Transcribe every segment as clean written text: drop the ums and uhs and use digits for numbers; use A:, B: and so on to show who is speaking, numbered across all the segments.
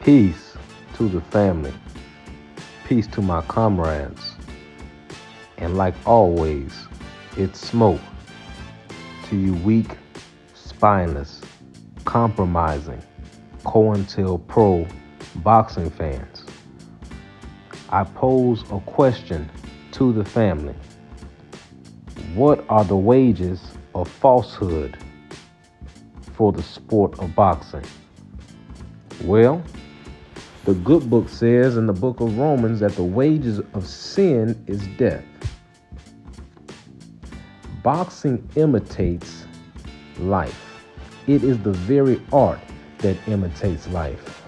A: Peace to the family, peace to my comrades, and like always, it's smoke to you weak, spineless, compromising, COINTELPRO boxing fans. I pose a question to the family. What are the wages of falsehood for the sport of boxing? Well, the good book says in the book of Romans that the wages of sin is death. Boxing imitates life. It is the very art that imitates life.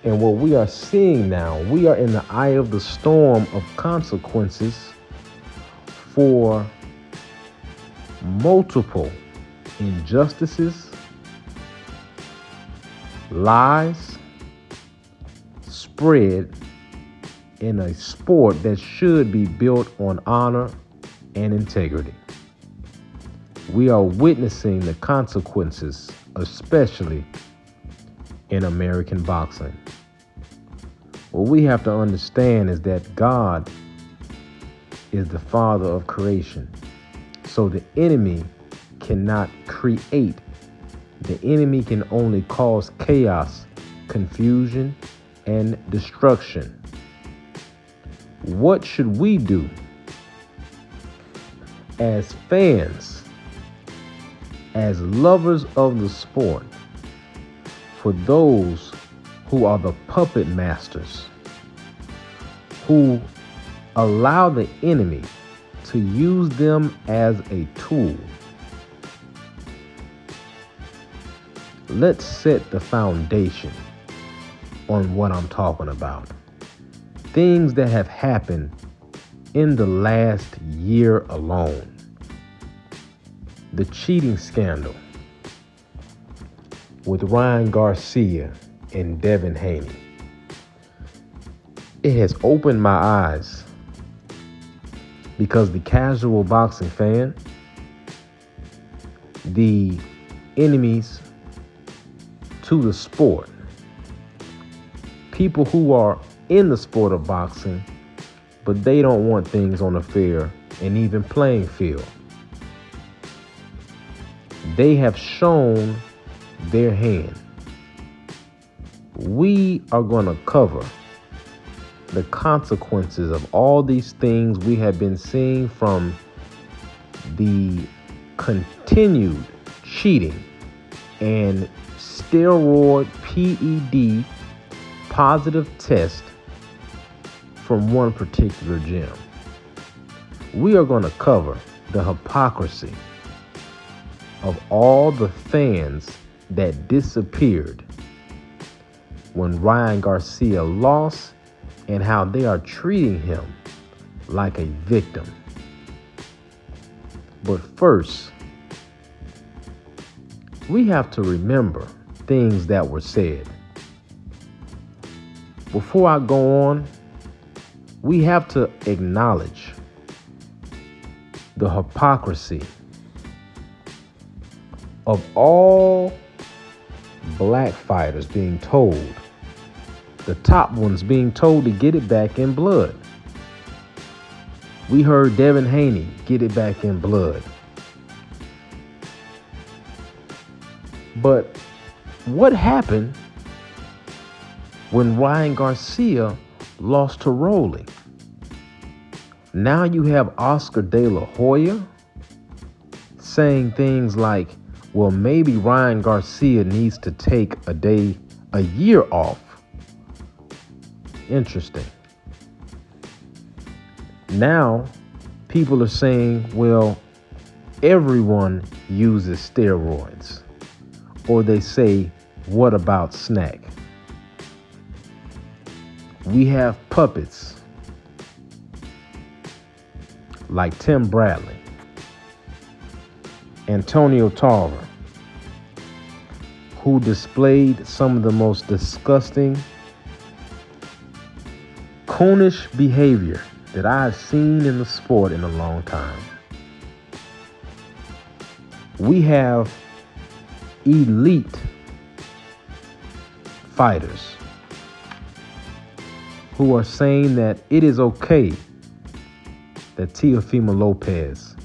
A: And what we are seeing now, we are in the eye of the storm of consequences for multiple injustices, lies spread in a sport that should be built on honor and integrity. We are witnessing the consequences, especially in American boxing. What we have to understand is that God is the father of creation. So the enemy cannot create. The enemy can only cause chaos, confusion, and destruction. What should we do as fans, as lovers of the sport, for those who are the puppet masters, who allow the enemy to use them as a tool? Let's set the foundation on what I'm talking about. Things that have happened in the last year alone. The cheating scandal with Ryan Garcia and Devin Haney. It has opened my eyes because the casual boxing fan, the enemies to the sport, people who are in the sport of boxing, but they don't want things on a fair and even playing field. They have shown their hand. We are going to cover the consequences of all these things we have been seeing, from the continued cheating and steroid PED positive test from one particular gym. We are going to cover the hypocrisy of all the fans that disappeared when Ryan Garcia lost, and how they are treating him like a victim. But first, we have to remember things that were said. Before I go on, we have to acknowledge the hypocrisy of all black fighters being told, the top ones being told to get it back in blood. We heard Devin Haney get it back in blood. But what happened when Ryan Garcia lost to Rolling? Now you have Oscar De La Hoya saying things like, well, maybe Ryan Garcia needs to take a year off. Interesting. Now people are saying, well, everyone uses steroids. Or they say, what about snack? We have puppets like Tim Bradley, Antonio Tarver, who displayed some of the most disgusting, coonish behavior that I've seen in the sport in a long time. We have elite fighters who are saying that it is okay that Teofimo Lopez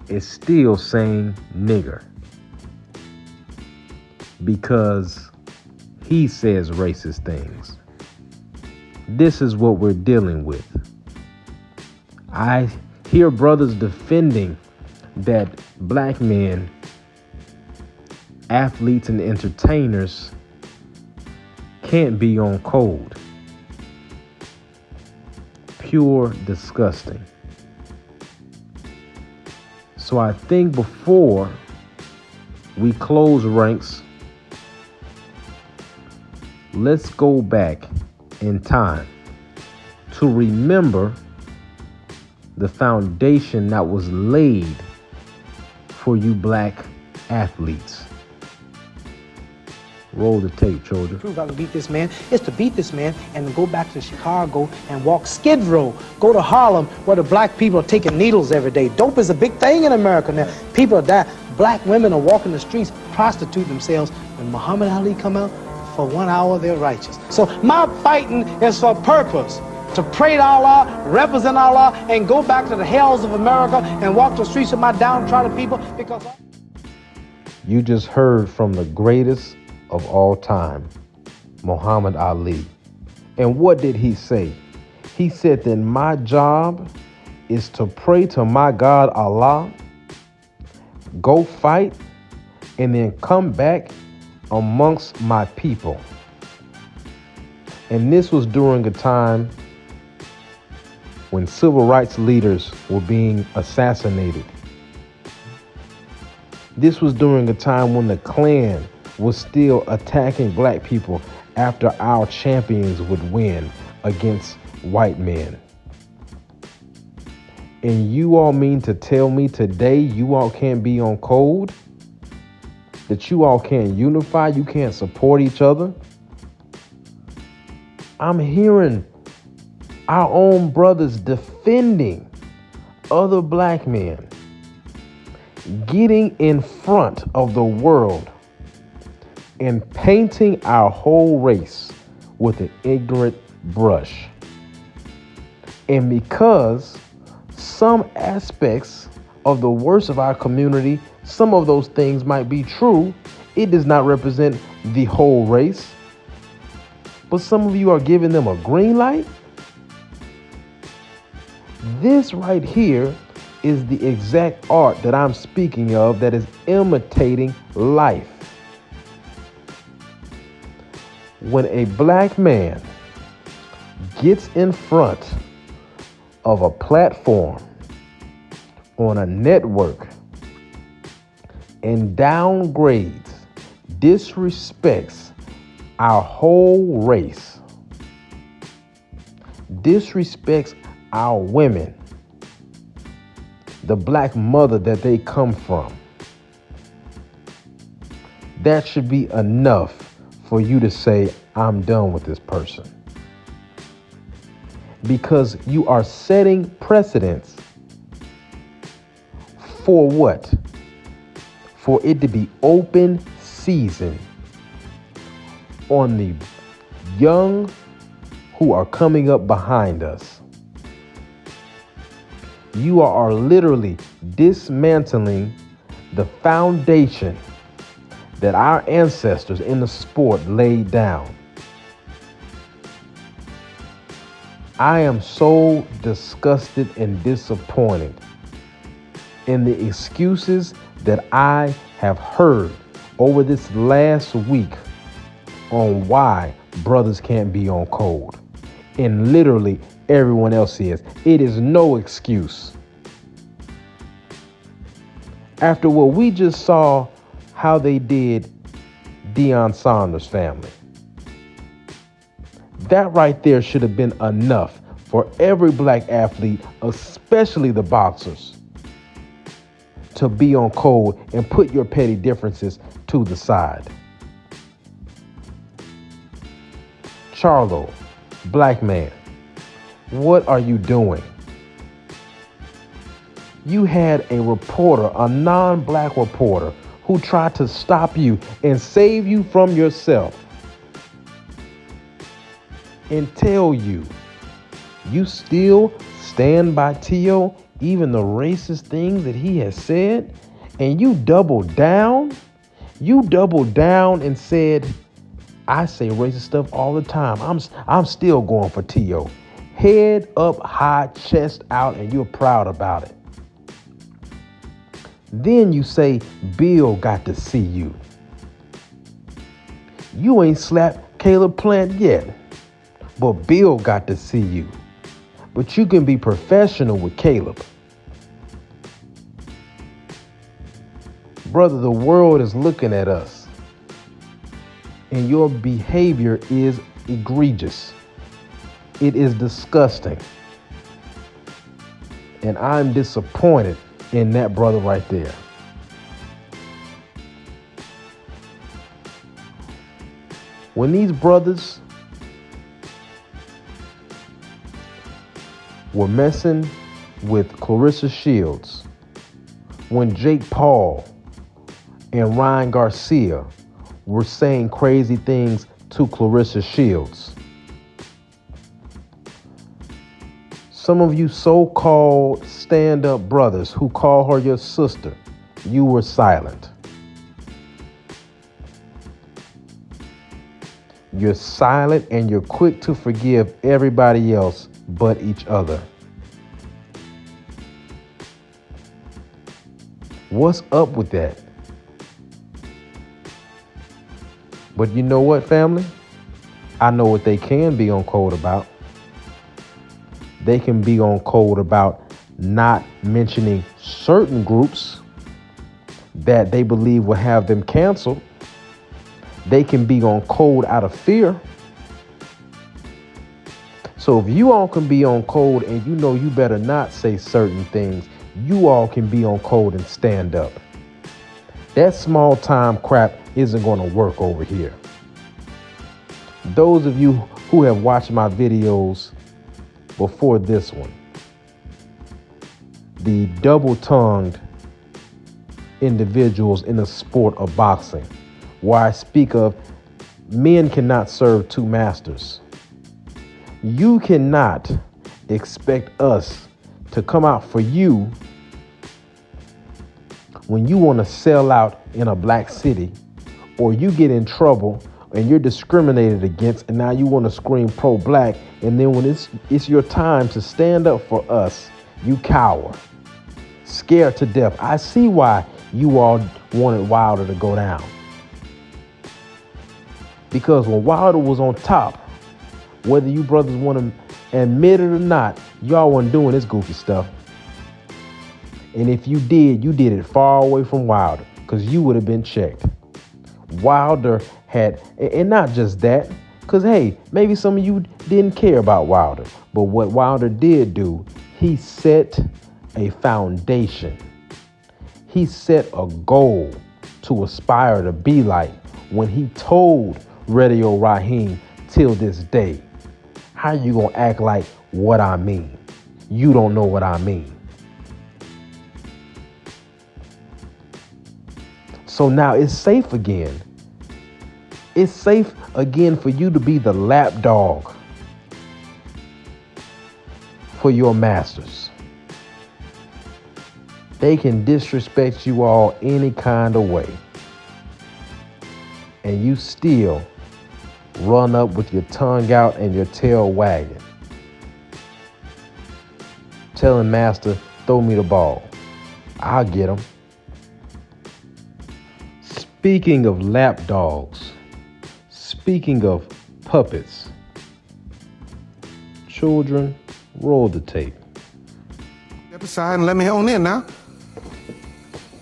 A: is still saying nigger because he says racist things. This is what we're dealing with. I hear brothers defending that black men, athletes and entertainers, can't be on code. Pure disgusting. So I think before we close ranks, let's go back in time to remember the foundation that was laid for you black athletes. Roll the tape, children.
B: Prove I can beat this man is to beat this man and to go back to Chicago and walk Skid Row. Go to Harlem where the black people are taking needles every day. Dope is a big thing in America now. People are dying. Black women are walking the streets, prostituting themselves. When Muhammad Ali come out, for 1 hour they're righteous. So my fighting is for purpose. To pray to Allah, represent Allah, and go back to the hells of America and walk the streets of my downtrodden people because...
A: You just heard from the greatest of all time, Muhammad Ali. And what did he say? He said that my job is to pray to my God Allah, go fight, and then come back amongst my people. And this was during a time when civil rights leaders were being assassinated. This was during a time when the Klan was still attacking black people after our champions would win against white men. And you all mean to tell me today you all can't be on code? That you all can't unify, you can't support each other? I'm hearing our own brothers defending other black men, getting in front of the world and painting our whole race with an ignorant brush. And because some aspects of the worst of our community, some of those things might be true, it does not represent the whole race. But some of you are giving them a green light. This right here is the exact art that I'm speaking of that is imitating life. When a black man gets in front of a platform on a network and downgrades, disrespects our whole race, disrespects our women, the black mother that they come from, that should be enough for you to say, I'm done with this person. Because you are setting precedents for what? For it to be open season on the young who are coming up behind us. You are literally dismantling the foundation that our ancestors in the sport laid down. I am so disgusted and disappointed in the excuses that I have heard over this last week on why brothers can't be on code. And literally everyone else is. It is no excuse. After what we just saw how they did Deion Sanders' family. That right there should have been enough for every black athlete, especially the boxers, to be on code and put your petty differences to the side. Charlo, black man, what are you doing? You had a reporter, a non-black reporter, who tried to stop you and save you from yourself. and tell you, you still stand by Tio, even the racist things that he has said, and you doubled down. You doubled down and said, I say racist stuff all the time. I'm still going for Tio. Head up high, chest out, and you're proud about it. Then you say Bill got to see you. You ain't slapped Caleb Plant yet, but Bill got to see you. But you can be professional with Caleb. Brother, the world is looking at us, and your behavior is egregious. It is disgusting. And I'm disappointed in that brother right there. When these brothers were messing with Clarissa Shields, when Jake Paul and Ryan Garcia were saying crazy things to Clarissa Shields, some of you so-called stand-up brothers who call her your sister, you were silent. You're silent and you're quick to forgive everybody else but each other. What's up with that? But you know what, family? I know what they can be on code about. They can be on code about not mentioning certain groups that they believe will have them canceled. They can be on code out of fear. So if you all can be on code and you know you better not say certain things, you all can be on code and stand up. That small time crap isn't going to work over here. Those of you who have watched my videos before this one, the double-tongued individuals in the sport of boxing, where I speak of men cannot serve two masters. You cannot expect us to come out for you when you want to sell out in a black city, or you get in trouble and you're discriminated against, and now you want to scream pro-black, and then when it's your time to stand up for us, you cower, scared to death. I see why you all wanted Wilder to go down. Because when Wilder was on top, whether you brothers want to admit it or not, y'all wasn't doing this goofy stuff. And if you did it far away from Wilder, because you would have been checked. Wilder had, and not just that, because hey, maybe some of you didn't care about Wilder, but what Wilder did do, he set a foundation. He set a goal to aspire to be like when he told Radio Raheem, till this day, how you gonna act like what I mean? You don't know what I mean. So now it's safe again. It's safe again for you to be the lapdog for your masters. They can disrespect you all any kind of way, and you still run up with your tongue out and your tail wagging, telling master, throw me the ball. I'll get him. Speaking of lapdogs, speaking of puppets, children, roll the tape.
C: Step aside and let me on in now.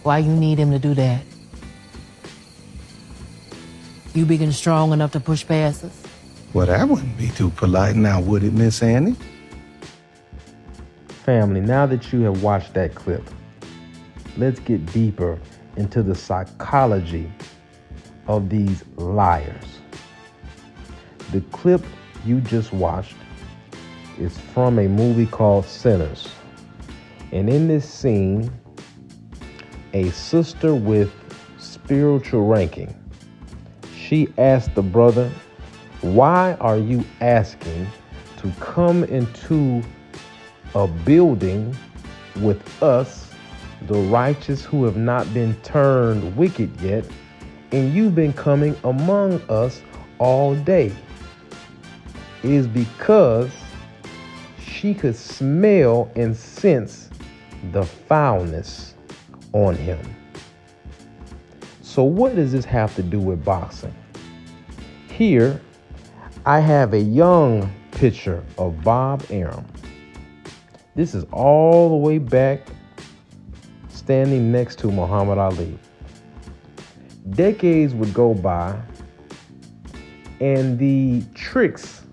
D: Why you need him to do that? You big and strong enough to push past us?
C: Well, that wouldn't be too polite now, would it, Miss Annie?
A: Family, now that you have watched that clip, let's get deeper into the psychology of these liars. The clip you just watched is from a movie called Sinners. And in this scene, a sister with spiritual ranking, she asked the brother Why are you asking to come into a building with us, the righteous who have not been turned wicked yet, and you've been coming among us all day? It is because she could smell and sense the foulness on him. So what does this have to do with boxing? Here, I have a young picture of Bob Arum. This is all the way back standing next to Muhammad Ali. Decades would go by and the tricks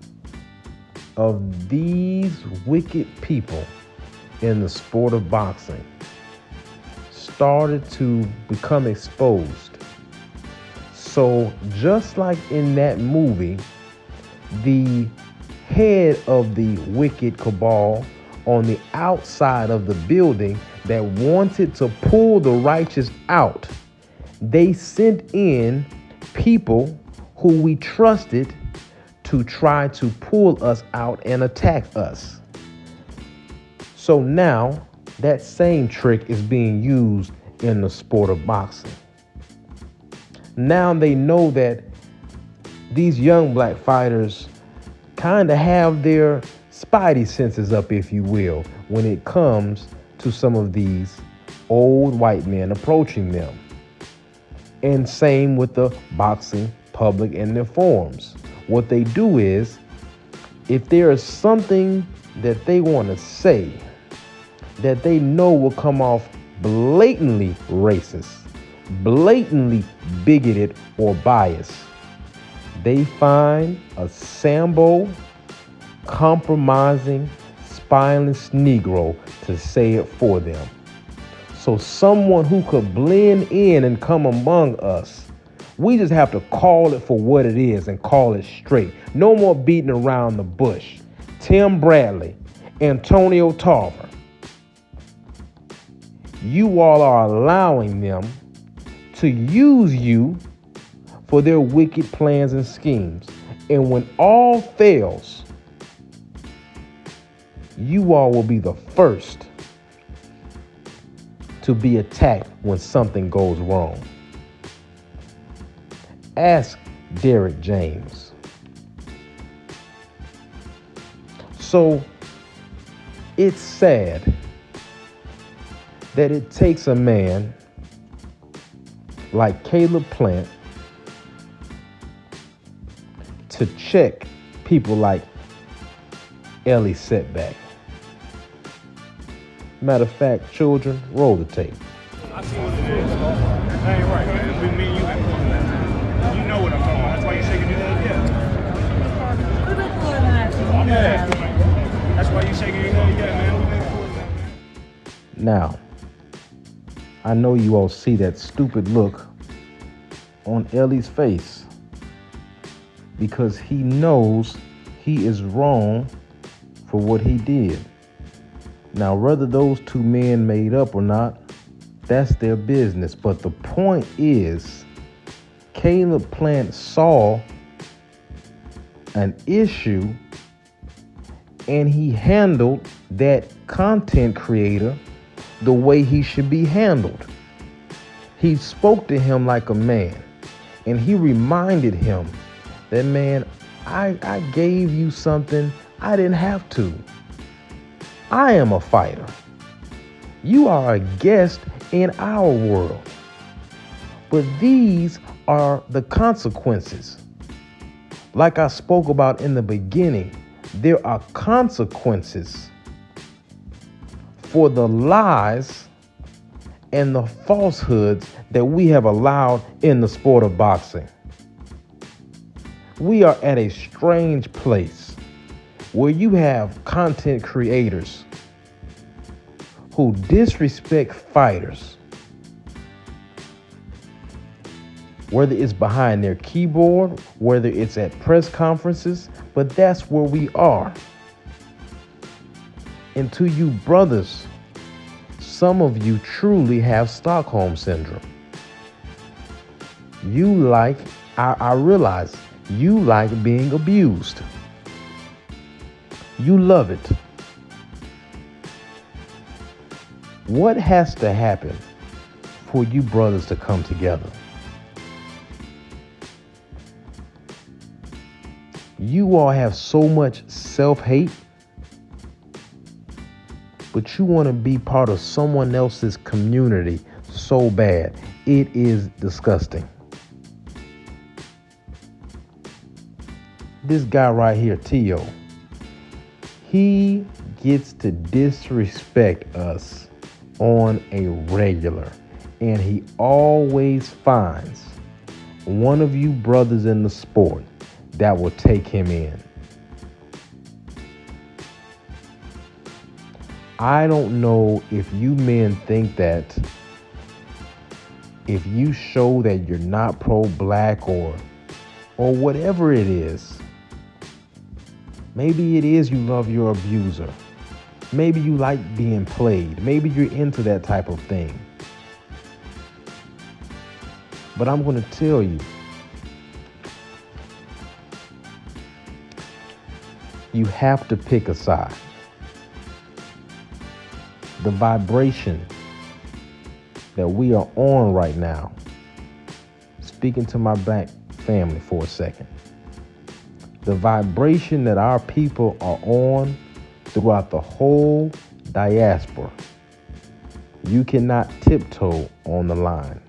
A: of these wicked people in the sport of boxing started to become exposed. So just like in that movie, the head of the wicked cabal on the outside of the building that wanted to pull the righteous out, they sent in people who we trusted to try to pull us out and attack us. So now that same trick is being used in the sport of boxing. Now they know that these young black fighters kind of have their spidey senses up, if you will, when it comes to some of these old white men approaching them. And same with the boxing public and their forums. What they do is, if there is something that they want to say that they know will come off blatantly racist, blatantly bigoted or biased, they find a Sambo compromising, spineless Negro to say it for them. So someone who could blend in and come among us, we just have to call it for what it is and call it straight. No more beating around the bush. Tim Bradley, Antonio Tarver, you all are allowing them to use you for their wicked plans and schemes. And when all fails, you all will be the first to be attacked when something goes wrong. Ask Derrick James. So it's sad that it takes a man like Caleb Plant to check people like Ellie Setback. Matter of fact, children, roll the tape.
E: I see what it is. That ain't right, man. Between me and you, you know what I'm talking about. That's why you shaking your head. Yeah.
F: We've been cooler than that.
E: Yeah. That's why you shaking your head. Yeah, man. We've been cooler than that, man.
A: Now, I know you all see that stupid look on Ellie's face because he knows he is wrong for what he did. Now, whether those two men made up or not, that's their business. But the point is, Caleb Plant saw an issue and he handled that content creator the way he should be handled. He spoke to him like a man, and he reminded him that, man, I gave you something I didn't have to. I am a fighter. You are a guest in our world. But these are the consequences. Like I spoke about in the beginning, there are consequences for the lies and the falsehoods that we have allowed in the sport of boxing. We are at a strange place where you have content creators who disrespect fighters, whether it's behind their keyboard, whether it's at press conferences, but that's where we are. And to you brothers, some of you truly have Stockholm syndrome. You I realize You like being abused. You love it. What has to happen for you brothers to come together? You all have so much self-hate, but you want to be part of someone else's community so bad. It is disgusting. This guy right here, Tio, he gets to disrespect us on a regular, and he always finds one of you brothers in the sport that will take him in. I don't know if you men think that if you show that you're not pro-black or whatever it is, maybe it is you love your abuser. Maybe you like being played. Maybe you're into that type of thing. But I'm going to tell you, you have to pick a side. The vibration that we are on right now, speaking to my black family for a second, the vibration that our people are on throughout the whole diaspora, you cannot tiptoe on the line.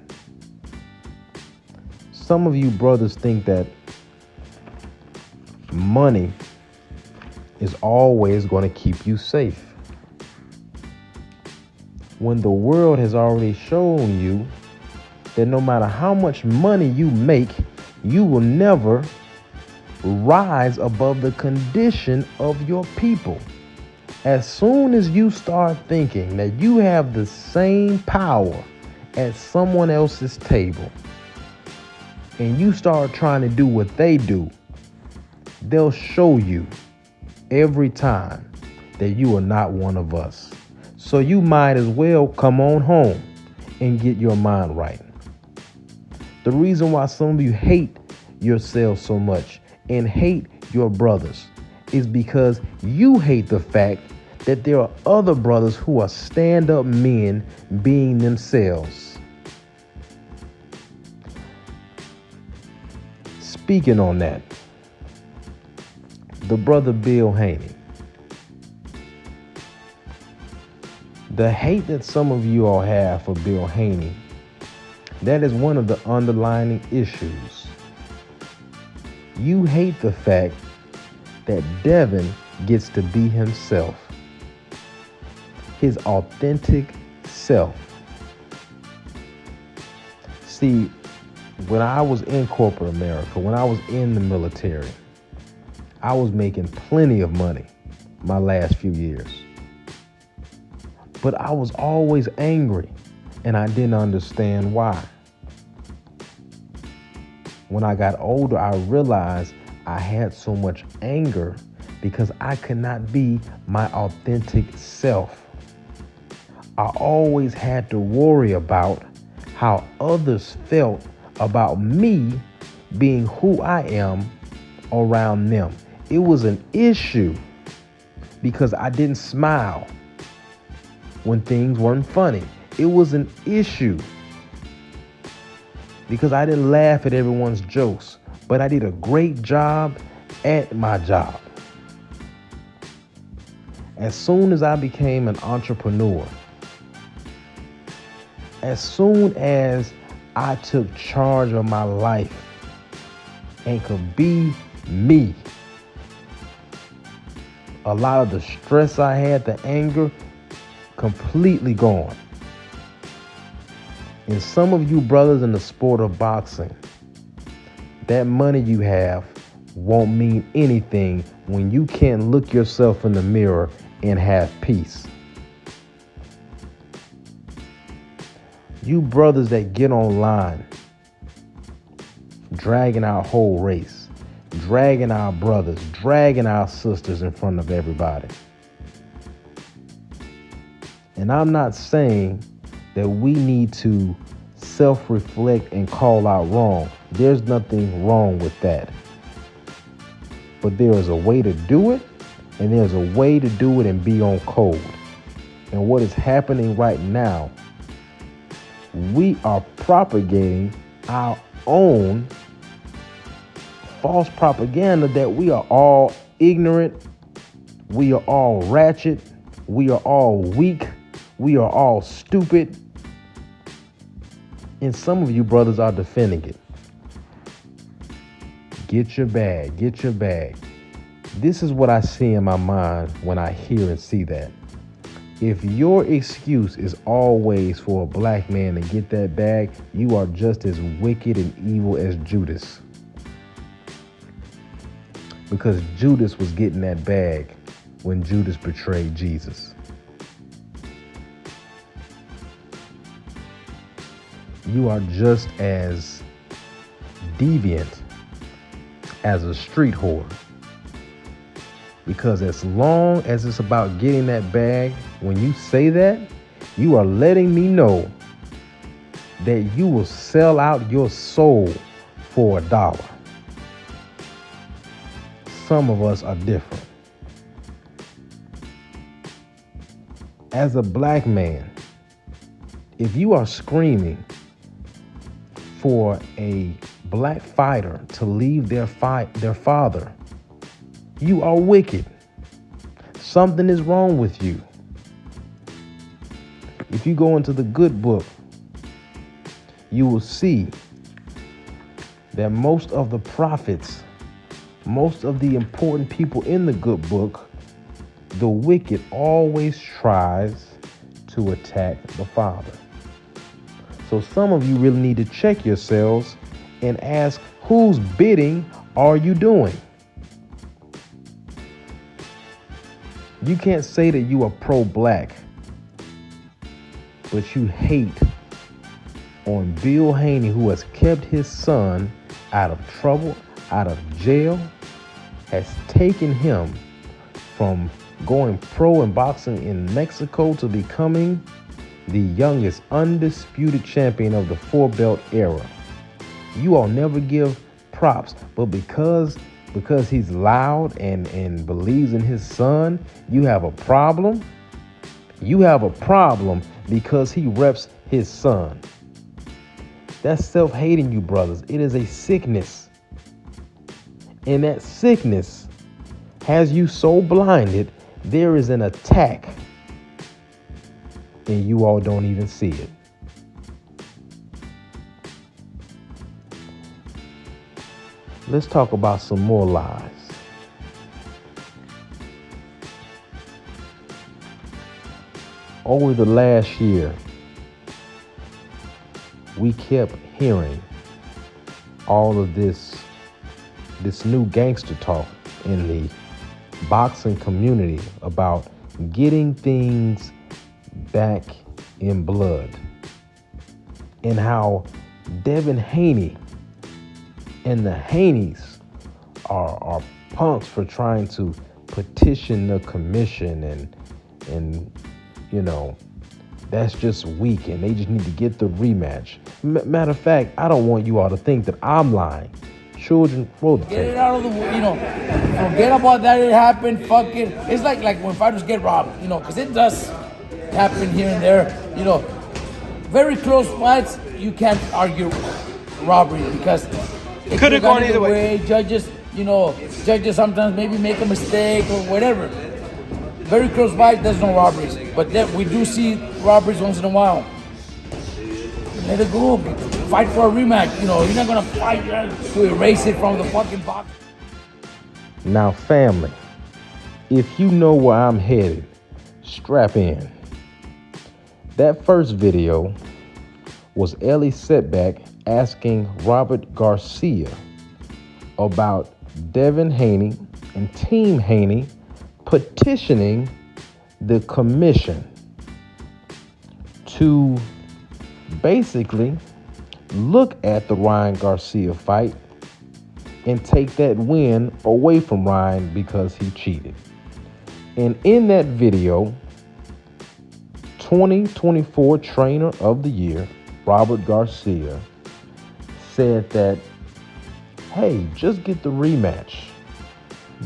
A: Some of you brothers think that money is always going to keep you safe, when the world has already shown you that no matter how much money you make, you will never rise above the condition of your people. As soon as you start thinking that you have the same power at someone else's table, and you start trying to do what they do, they'll show you every time that you are not one of us. So you might as well come on home and get your mind right. The reason why some of you hate yourselves so much and hate your brothers is because you hate the fact that there are other brothers who are stand-up men being themselves. Speaking on that, the brother Bill Haney. The hate that some of you all have for Bill Haney, that is one of the underlying issues. You hate the fact that Devin gets to be himself, his authentic self. See, when I was in corporate America, when I was in the military, I was making plenty of money my last few years. But I was always angry, and I didn't understand why. When I got older, I realized I had so much anger because I could not be my authentic self. I always had to worry about how others felt about me being who I am around them. It was an issue because I didn't smile when things weren't funny. It was an issue because I didn't laugh at everyone's jokes, but I did a great job at my job. As soon as I became an entrepreneur, as soon as I took charge of my life and could be me, a lot of the stress I had, the anger, completely gone. And some of you brothers in the sport of boxing, that money you have won't mean anything when you can't look yourself in the mirror and have peace. You brothers that get online, dragging our whole race, dragging our brothers, dragging our sisters in front of everybody. And I'm not saying that we need to self-reflect and call out wrong. There's nothing wrong with that. But there is a way to do it, and there's a way to do it and be on code. And what is happening right now, we are propagating our own false propaganda that we are all ignorant, we are all ratchet, we are all weak, we are all stupid. And some of you brothers are defending it. Get your bag, get your bag. This is what I see in my mind when I hear and see that. If your excuse is always for a black man to get that bag, you are just as wicked and evil as Judas. Because Judas was getting that bag when Judas betrayed Jesus. You are just as deviant as a street whore. Because as long as it's about getting that bag, when you say that, you are letting me know that you will sell out your soul for $1. Some of us are different. As a black man, if you are screaming for a black fighter to leave their father, you are wicked. Something is wrong with you. If you go into the good book, you will see that most of the prophets, most of the important people in the good book, the wicked always tries to attack the father. So some of you really need to check yourselves and ask, whose bidding are you doing? You can't say that you are pro-black, but you hate on Bill Haney, who has kept his son out of trouble, out of jail, has taken him from going pro in boxing in Mexico to becoming the youngest undisputed champion of the 4-belt era. You all never give props, but because he's loud and believes in his son, you have a problem. You have a problem because he reps his son. That's self-hating, you brothers. It is a sickness. And that sickness has you so blinded, there is an attack, and you all don't even see it. Let's talk about some more lies. Over the last year, we kept hearing all of this new gangster talk in the boxing community about getting things back in blood, and how Devin Haney and the Haneys are punks for trying to petition the commission, and you know, that's just weak and they just need to get the rematch. Matter of fact, I don't want you all to think that I'm lying. Children, roll the tape.
F: Get it out of the, forget about that. It happened. Fuck it. It's like when fighters get robbed, because it does happen here and there. Very close fights, you can't argue robbery because it could have gone either way. Judges sometimes maybe make a mistake or whatever. Very close fight, there's no robberies, but then we do see robberies once in a while. Let it go. Fight for a rematch. You're not gonna fight to erase it from the fucking box.
A: Now, family, if you know where I'm headed, strap in. That first video was Ellie Setback asking Robert Garcia about Devin Haney and Team Haney petitioning the commission to basically look at the Ryan Garcia fight and take that win away from Ryan because he cheated. And in that video, 2024 Trainer of the Year, Robert Garcia, said that, hey, just get the rematch.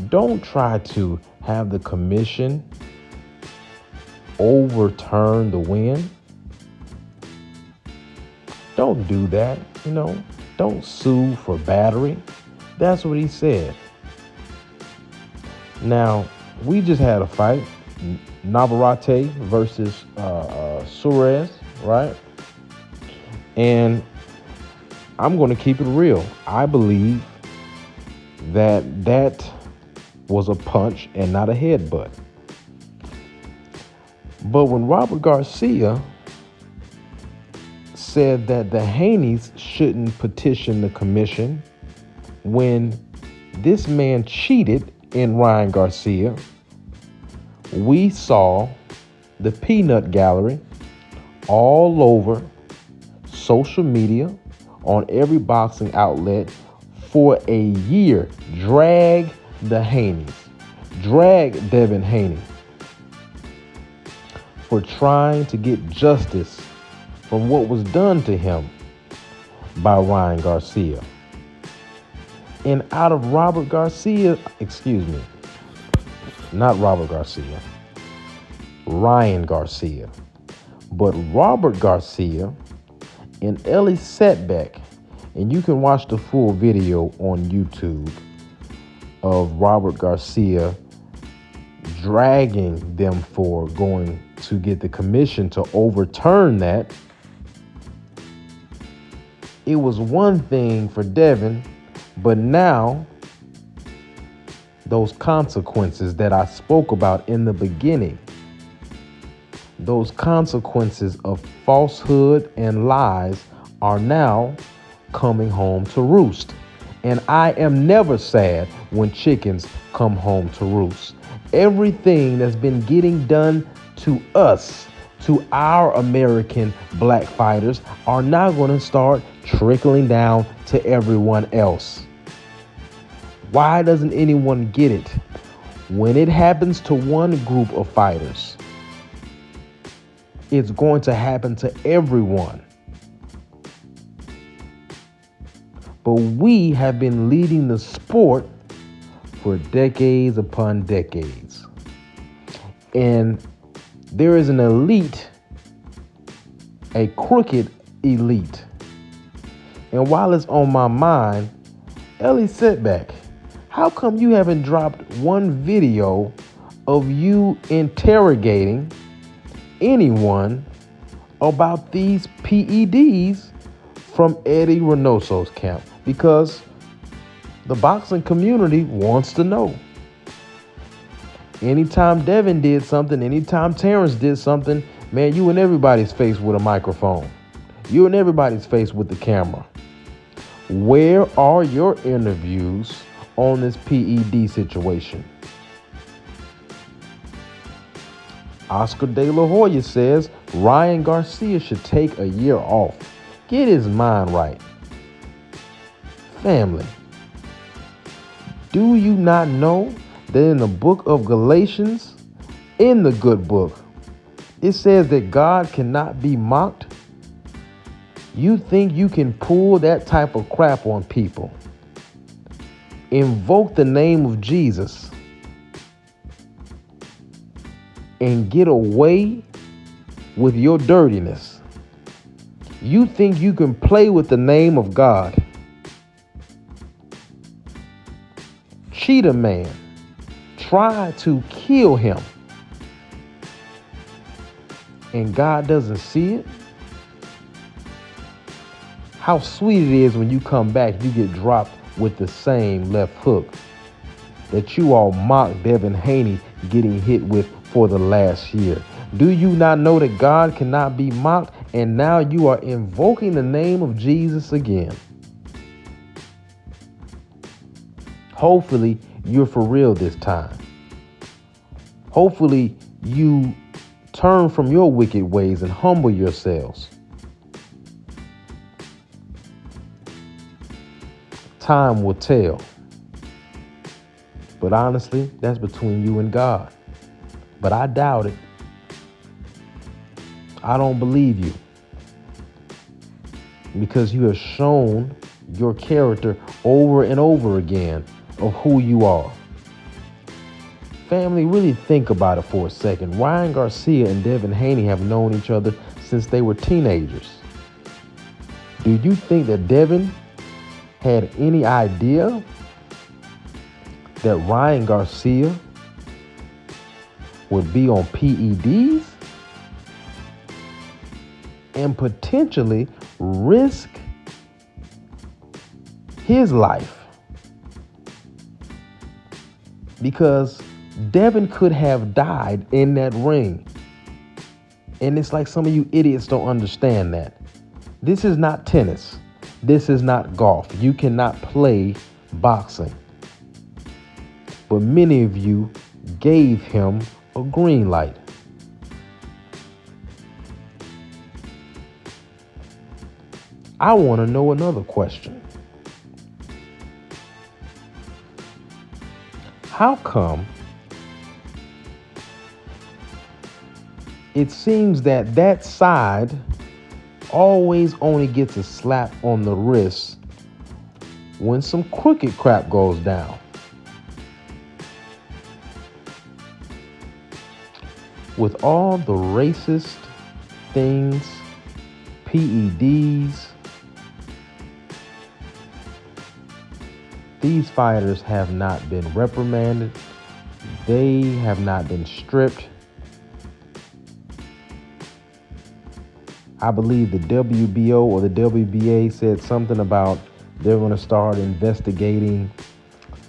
A: Don't try to have the commission overturn the win. Don't do that, Don't sue for battery. That's what he said. Now, we just had a fight, Navarrete versus Suarez, right? And I'm going to keep it real. I believe that was a punch and not a headbutt. But when Robert Garcia said that the Haneys shouldn't petition the commission when this man cheated in Ryan Garcia, we saw the peanut gallery all over social media, on every boxing outlet for a year, drag the Haneys, drag Devin Haney for trying to get justice from what was done to him by Ryan Garcia. And out of Ryan Garcia, but Robert Garcia and Ellie Setback, and you can watch the full video on YouTube of Robert Garcia dragging them for going to get the commission to overturn that. It was one thing for Devin, but now those consequences that I spoke about in the beginning, those consequences of falsehood and lies are now coming home to roost. And I am never sad when chickens come home to roost. Everything that's been getting done to us, to our American black fighters, are now going to start trickling down to everyone else. Why doesn't anyone get it? When it happens to one group of fighters, it's going to happen to everyone. But we have been leading the sport for decades upon decades. And there is an elite, a crooked elite. And while it's on my mind, Ellie Setback, how come you haven't dropped one video of you interrogating anyone about these PEDs from Eddie Reynoso's camp? Because the boxing community wants to know. Anytime Devin did something, anytime Terrence did something, man, you in everybody's face with a microphone. You in everybody's face with the camera. Where are your interviews on this PED situation? Oscar De La Hoya says Ryan Garcia should take a year off. Get his mind right. Family, do you not know that in the book of Galatians, in the good book, it says that God cannot be mocked? You think you can pull that type of crap on people? Invoke the name of Jesus and get away with your dirtiness. You think you can play with the name of God? Cheat a man. Try to kill him. And God doesn't see it? How sweet it is when you come back, you get dropped with the same left hook that you all mocked Devin Haney getting hit with for the last year. Do you not know that God cannot be mocked? And now you are invoking the name of Jesus again. Hopefully you're for real this time. Hopefully you turn from your wicked ways and humble yourselves. Time will tell. But honestly, that's between you and God. But I doubt it. I don't believe you. Because you have shown your character over and over again of who you are. Family, really think about it for a second. Ryan Garcia and Devin Haney have known each other since they were teenagers. Do you think that Devin had any idea that Ryan Garcia would be on PEDs and potentially risk his life? Because Devin could have died in that ring. And it's like some of you idiots don't understand that. This is not tennis. This is not golf. You cannot play boxing. But many of you gave him a green light. I want to know another question. How come it seems that that side always only gets a slap on the wrist when some crooked crap goes down? With all the racist things, PEDs, these fighters have not been reprimanded. They have not been stripped. I believe the WBO or the WBA said something about they're going to start investigating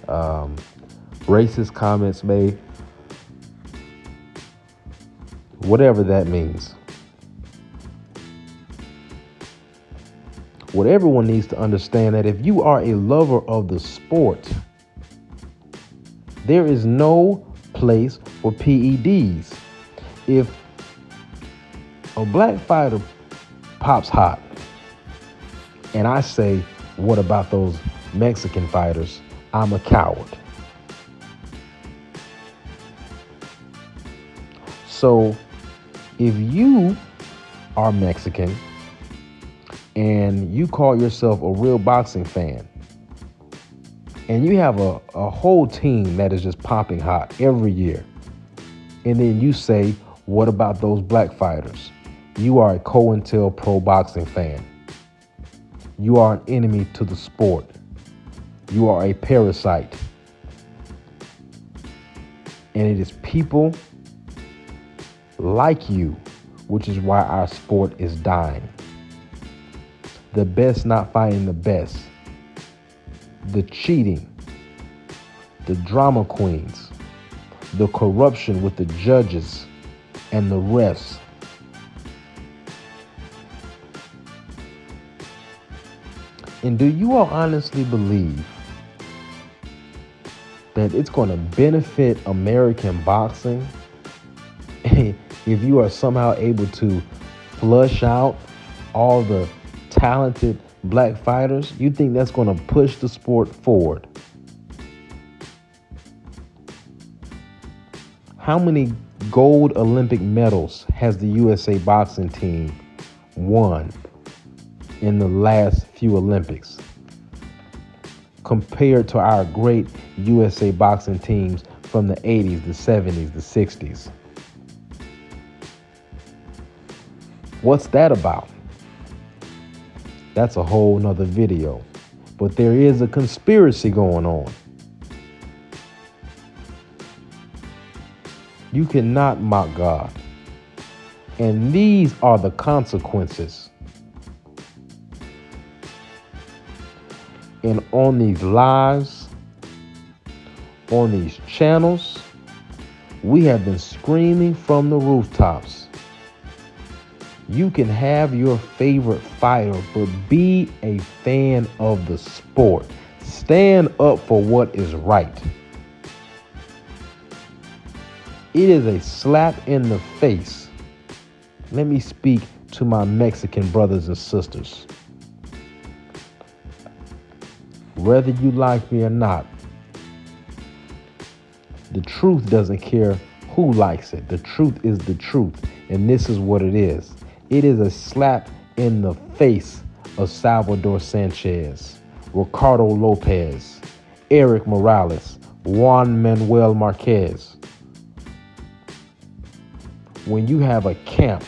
A: racist comments made. Whatever that means. What everyone needs to understand that if you are a lover of the sport, there is no place for PEDs. If a black fighter pops hot and I say, what about those Mexican fighters? I'm a coward. So if you are Mexican and you call yourself a real boxing fan and you have a whole team that is just popping hot every year, and then you say, what about those black fighters? You are a COINTELPRO boxing fan. You are an enemy to the sport. You are a parasite. And it is people like you, which is why our sport is dying. The best not fighting the best. The cheating. The drama queens. The corruption with the judges and the refs. And do you all honestly believe that it's going to benefit American boxing if you are somehow able to flush out all the talented black fighters? You think that's going to push the sport forward? How many gold Olympic medals has the USA boxing team won in the last few Olympics compared to our great USA boxing teams from the 80s, the 70s, the 60s? What's that about? That's a whole nother video. But there is a conspiracy going on. You cannot mock God. And these are the consequences. And on these lives, on these channels, we have been screaming from the rooftops. You can have your favorite fighter, but be a fan of the sport. Stand up for what is right. It is a slap in the face. Let me speak to my Mexican brothers and sisters. Whether you like me or not, the truth doesn't care who likes it. The truth is the truth, and this is what it is. It is a slap in the face of Salvador Sanchez, Ricardo Lopez, Eric Morales, Juan Manuel Marquez. when you have a camp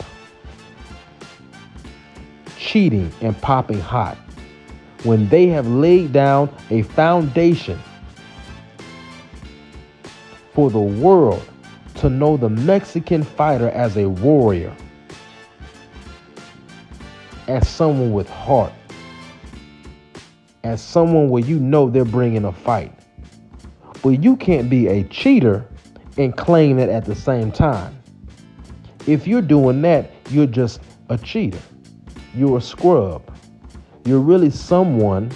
A: cheating and popping hot, when they have laid down a foundation for the world to know the Mexican fighter as a warrior, as someone with heart, as someone where you know they're bringing a fight. But you can't be a cheater and claim it at the same time. If you're doing that, you're just a cheater. You're a scrub. You're really someone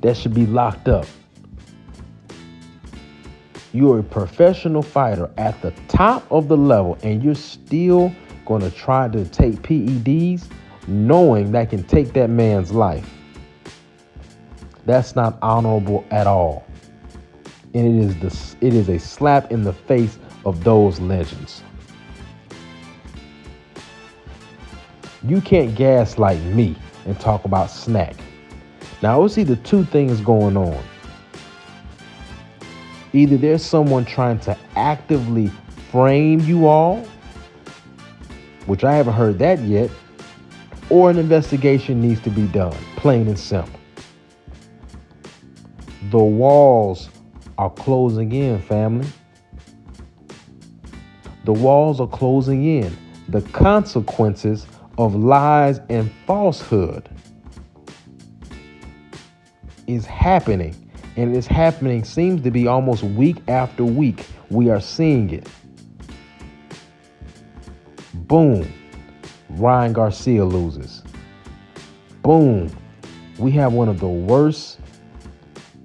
A: that should be locked up. You're a professional fighter at the top of the level, and you're still going to try to take PEDs knowing that can take that man's life. That's not honorable at all. And it is a slap in the face of those legends. You can't gaslight me and talk about snack. Now, it's either two things going on. Either there's someone trying to actively frame you all, which I haven't heard that yet, or an investigation needs to be done, plain and simple. The walls are closing in, family. The walls are closing in. The consequences of lies and falsehood is happening, and it's happening, seems to be almost week after week. We are seeing it. Boom, Ryan Garcia loses. Boom, we have one of the worst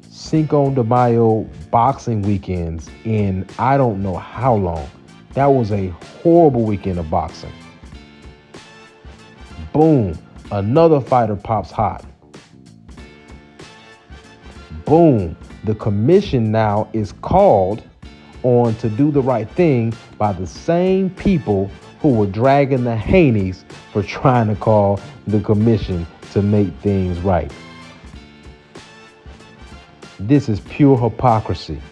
A: Cinco de Mayo boxing weekends in I don't know how long. That was a horrible weekend of boxing. Boom, another fighter pops hot. Boom, the commission now is called on to do the right thing by the same people who were dragging the Haneys for trying to call the commission to make things right. This is pure hypocrisy.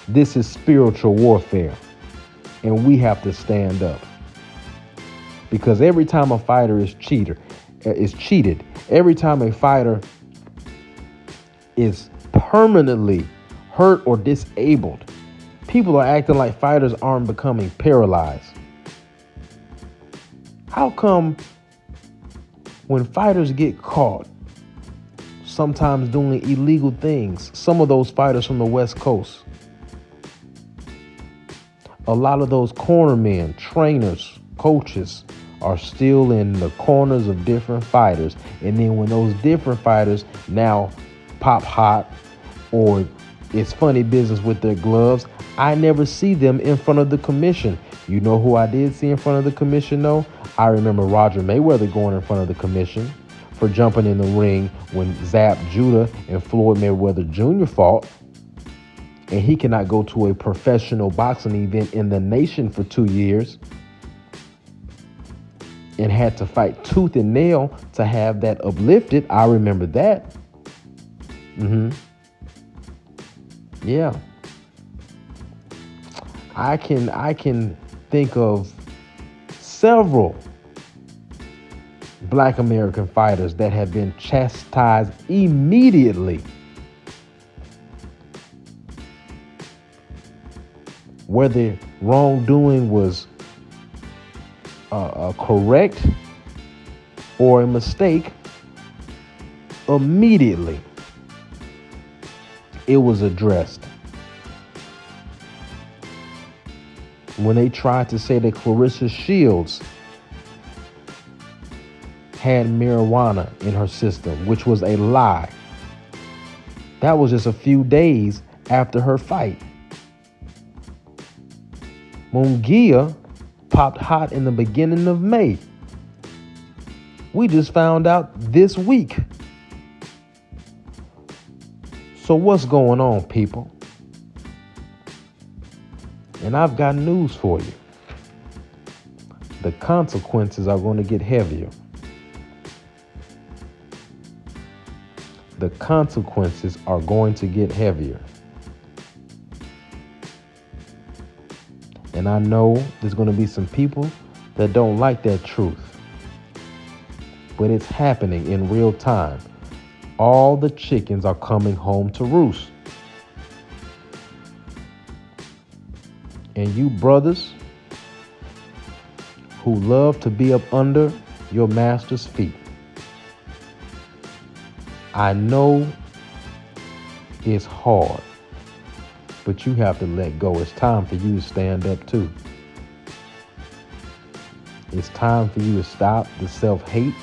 A: This is spiritual warfare. And we have to stand up. Because every time a fighter is cheated, every time a fighter is permanently hurt or disabled, people are acting like fighters aren't becoming paralyzed. How come when fighters get caught sometimes doing illegal things, some of those fighters from the West Coast, a lot of those cornermen, trainers, coaches are still in the corners of different fighters. And then when those different fighters now pop hot or it's funny business with their gloves, I never see them in front of the commission. You know who I did see in front of the commission though? I remember Roger Mayweather going in front of the commission for jumping in the ring when Zab Judah and Floyd Mayweather Jr. fought. And he cannot go to a professional boxing event in the nation for 2 years and had to fight tooth and nail to have that uplifted. I remember that. Yeah. I can think of several Black American fighters that have been chastised immediately, whether wrongdoing was correct or a mistake. Immediately it was addressed. When they tried to say that Clarissa Shields had marijuana in her system, which was a lie. That was just a few days after her fight. Munguia popped hot in the beginning of May. We just found out this week. So what's going on, people? And I've got news for you. The consequences are going to get heavier. The consequences are going to get heavier. And I know there's going to be some people that don't like that truth. But it's happening in real time. All the chickens are coming home to roost. And you brothers who love to be up under your master's feet, I know it's hard, but you have to let go. It's time for you to stand up too. It's time for you to stop the self-hate.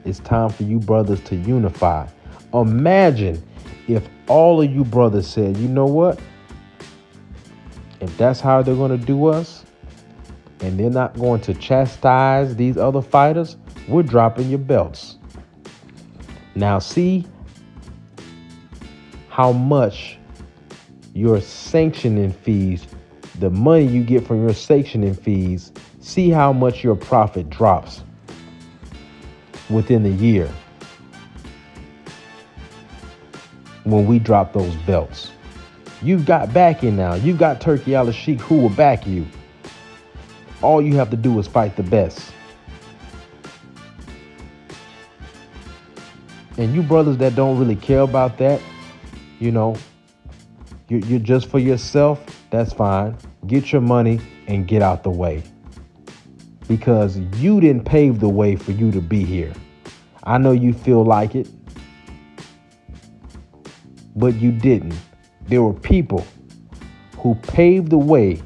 A: It's time for you brothers to unify. Imagine if all of you brothers said, you know what? If that's how they're going to do us, and they're not going to chastise these other fighters, we're dropping your belts. Now see how much your sanctioning fees, the money you get from your sanctioning fees, see how much your profit drops within a year when we drop those belts. You've got backing now. You've got Turkey al-Sheikh who will back you. All you have to do is fight the best. And you brothers that don't really care about that, you're just for yourself, that's fine. Get your money and get out the way. Because you didn't pave the way for you to be here. I know you feel like it, but you didn't. There were people who paved the way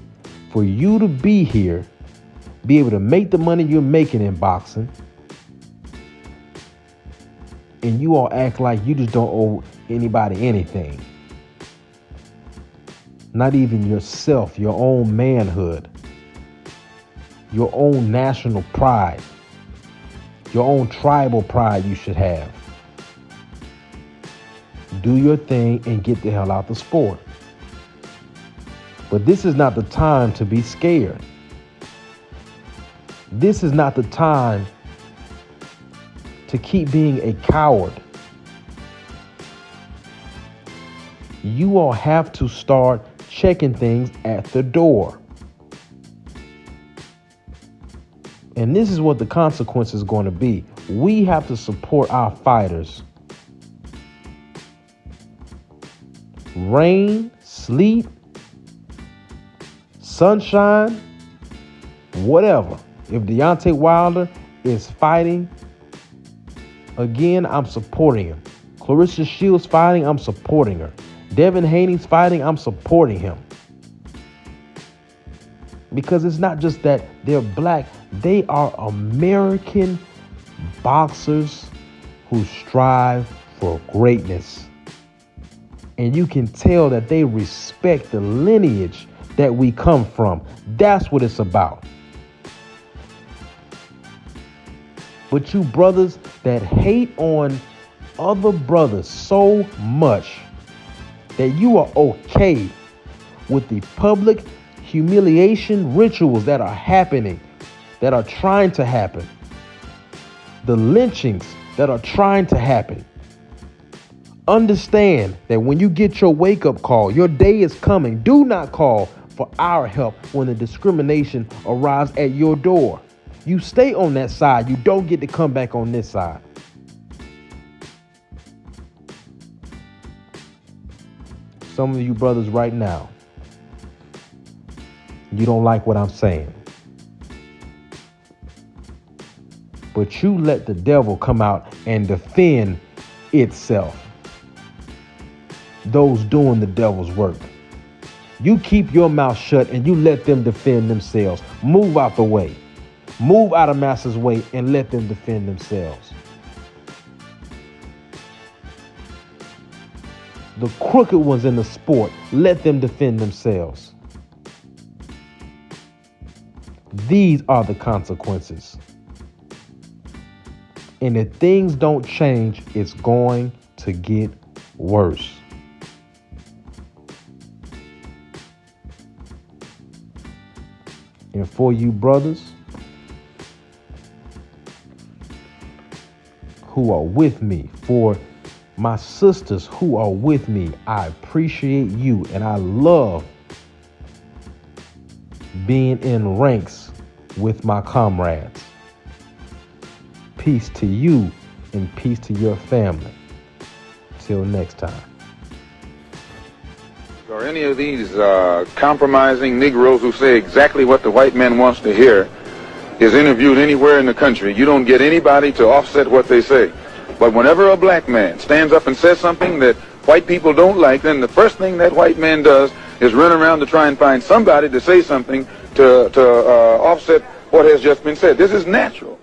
A: for you to be here, be able to make the money you're making in boxing, and you all act like you just don't owe anybody anything. Not even yourself, your own manhood, your own national pride, your own tribal pride you should have. Do your thing and get the hell out the sport. But this is not the time to be scared. This is not the time to keep being a coward. You all have to start checking things at the door. And this is what the consequence is going to be. We have to support our fighters. Rain, sleet, sunshine, whatever. If Deontay Wilder is fighting again, I'm supporting him. Clarissa Shields fighting, I'm supporting her. Devin Haney's fighting, I'm supporting him. Because it's not just that they're black, they are American boxers who strive for greatness. And you can tell that they respect the lineage that we come from. That's what it's about. But you brothers that hate on other brothers so much that you are okay with the public humiliation rituals that are happening, that are trying to happen, the lynchings that are trying to happen. Understand that when you get your wake-up call, your day is coming. Do not call for our help when the discrimination arrives at your door. You stay on that side. You don't get to come back on this side. Some of you brothers right now, you don't like what I'm saying. But you let the devil come out and defend itself. Those doing the devil's work. You keep your mouth shut and you let them defend themselves. Move out the way. Move out of Master's way and let them defend themselves. The crooked ones in the sport, let them defend themselves. These are the consequences. And if things don't change, it's going to get worse. And for you brothers who are with me, for my sisters who are with me, I appreciate you and I love being in ranks with my comrades. Peace to you and peace to your family. Till next time.
G: Or any of these compromising Negroes who say exactly what the white man wants to hear is interviewed anywhere in the country, you don't get anybody to offset what they say. But whenever a black man stands up and says something that white people don't like, then the first thing that white man does is run around to try and find somebody to say something to offset what has just been said. This is natural.